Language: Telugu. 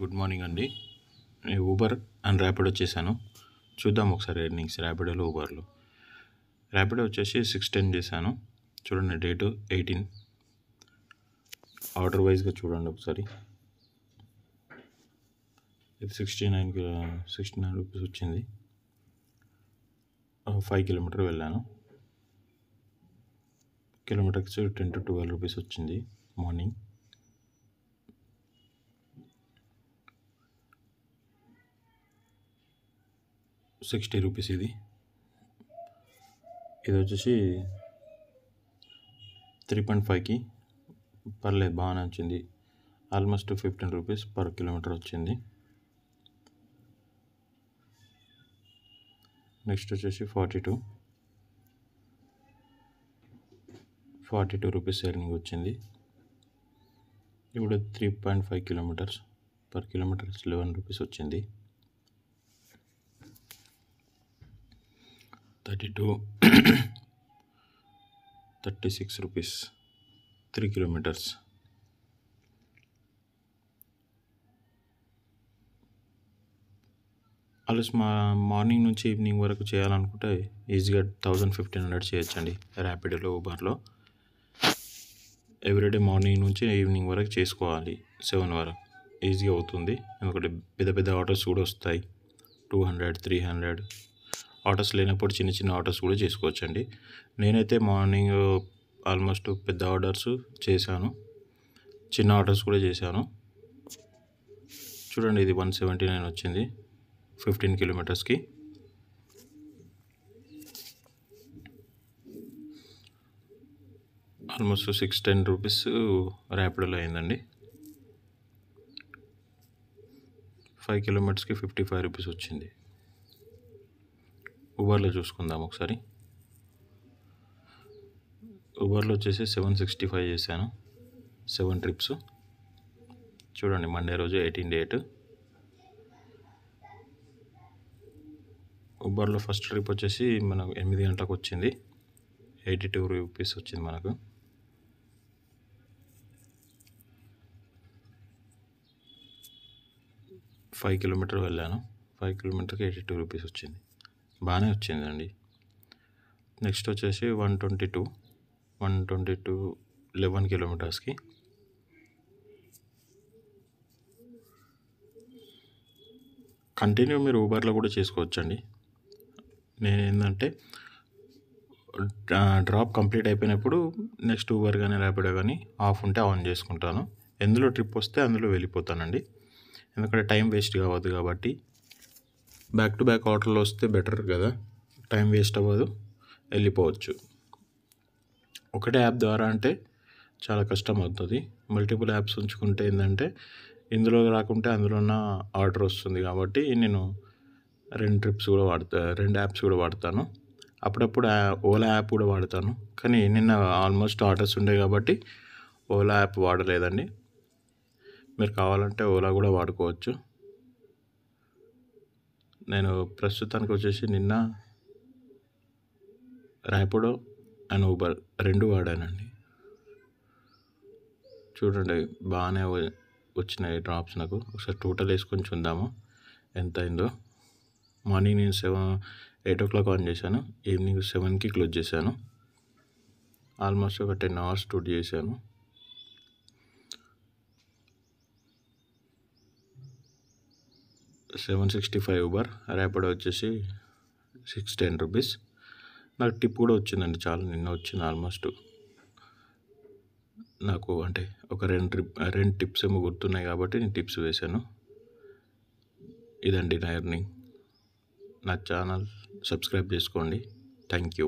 గుడ్ మార్నింగ్ అండి. నేను ఊబర్ అండ్ ర్యాపిడో చేశాను. చూద్దాం ఒకసారి ఎర్నింగ్స్ ర్యాపిడోలో, ఊబర్లో. ర్యాపిడో వచ్చేసి 610 చేశాను. చూడండి, డేటు 18. ఆర్డర్ వైజ్గా చూడండి ఒకసారి. ఇది 69 రూపీస్ వచ్చింది. 5 కిలోమీటర్ వెళ్ళాను. కిలోమీటర్కి 10 to 12 రూపీస్ వచ్చింది మార్నింగ్. ₹60 ఇది వచ్చేసి 3.5కి పర్లేదు, బాగానే వచ్చింది. ఆల్మోస్ట్ 15 రూపీస్ పర్ కిలోమీటర్ వచ్చింది. నెక్స్ట్ వచ్చేసి 42 రూపీస్ ఎర్నింగ్ వచ్చింది. ఇప్పుడు 3.5 కిలోమీటర్స్ పర్ కిలోమీటర్ 11 రూపీస్ వచ్చింది. 36 రూపీస్ 3 కిలోమీటర్స్. ఆల్మోస్ట్ మార్నింగ్ నుంచి ఈవినింగ్ వరకు చేయాలనుకుంటే ఈజీగా 1500 చేయొచ్చండి ర్యాపిడోలో, ఊబర్లో. ఎవ్రీడే మార్నింగ్ నుంచి ఈవినింగ్ వరకు చేసుకోవాలి, 7 వరకు ఈజీగా అవుతుంది. ఎందుకంటే పెద్ద పెద్ద ఆటోస్ కూడా వస్తాయి, 200, 300. ఆటోస్ లేనప్పుడు చిన్న చిన్న ఆటోస్ కూడా చేసుకోవచ్చండి. నేనైతే మార్నింగ్ ఆల్మోస్ట్ పెద్ద ఆర్డర్స్ చేశాను, చిన్న ఆర్డర్స్ కూడా చేశాను. చూడండి, ఇది 179 వచ్చింది 15 కిలోమీటర్స్కి. ఆల్మోస్ట్ 610 రూపీస్ ర్యాపిడోలో అయిందండి. 5 కిలోమీటర్స్కి 55 రూపీస్ వచ్చింది. ఊబర్లో చూసుకుందాం ఒకసారి. ఊబర్లో వచ్చేసి 765 చేశాను, 7 ట్రిప్స్. చూడండి, మండే రోజు 18 డేట్. ఊబర్లో ఫస్ట్ ట్రిప్ వచ్చేసి మనకు 8 గంటలకు వచ్చింది, 82 రూపీస్ వచ్చింది మనకు. ఫైవ్ కిలోమీటర్ వెళ్ళాను, 5 కిలోమీటర్కి 82 రూపీస్ వచ్చింది, బాగానే వచ్చిందండి. నెక్స్ట్ వచ్చేసి 122 11 కిలోమీటర్స్కి. కంటిన్యూ మీరు ఊబర్లో కూడా చేసుకోవచ్చండి. నేను ఏంటంటే డ్రాప్ కంప్లీట్ అయిపోయినప్పుడు నెక్స్ట్ ఊబర్ కానీ ర్యాపిడో కానీ ఆఫ్ ఉంటే ఆన్ చేసుకుంటాను. ఎందులో ట్రిప్ వస్తే అందులో వెళ్ళిపోతానండి, ఎందుకంటే టైం వేస్ట్ కావద్దు కాబట్టి. బ్యాక్ టు బ్యాక్ ఆర్డర్లో వస్తే బెటర్ కదా, టైం వేస్ట్ అవ్వదు, వెళ్ళిపోవచ్చు. ఒకటే యాప్ ద్వారా అంటే చాలా కష్టం అవుతుంది. మల్టిపుల్ యాప్స్ ఉంచుకుంటే ఏంటంటే ఇందులో రాకుంటే అందులో ఉన్న ఆర్డర్ వస్తుంది కాబట్టి నేను 2 యాప్స్ కూడా వాడతాను. అప్పుడప్పుడు ఓలా యాప్ కూడా వాడతాను, కానీ నిన్న ఆల్మోస్ట్ ఆర్డర్స్ ఉండే కాబట్టి ఓలా యాప్ వాడలేదండి. మీరు కావాలంటే ఓలా కూడా వాడుకోవచ్చు. నేను ప్రస్తుతానికి వచ్చేసి నిన్న ర్యాపిడో అండ్ ఊబర్ 2 వాడానండి. చూడండి, బాగానే వచ్చినాయి డ్రాప్స్ నాకు. ఒకసారి టోటల్ వేసుకొని చూద్దాము ఎంత అయిందో. మార్నింగ్ నేను 8 o'clock ఆన్ చేశాను, ఈవినింగ్ 7కి క్లోజ్ చేశాను. ఆల్మోస్ట్ ఒక 10 hours షూట్ చేశాను. $765 ఊబర్, ర్యాపిడో వచ్చేసి 610 రూపీస్. నాకు టిప్ కూడా వచ్చిందండి, చాలా నిన్న వచ్చింది. ఆల్మోస్ట్ నాకు అంటే ఒక 2 టిప్స్ ఏమో గుర్తున్నాయి కాబట్టి నేను టిప్స్ వేశాను. ఇదండి నా ఎర్నింగ్. నా ఛానల్ సబ్స్క్రైబ్ చేసుకోండి. Thank you.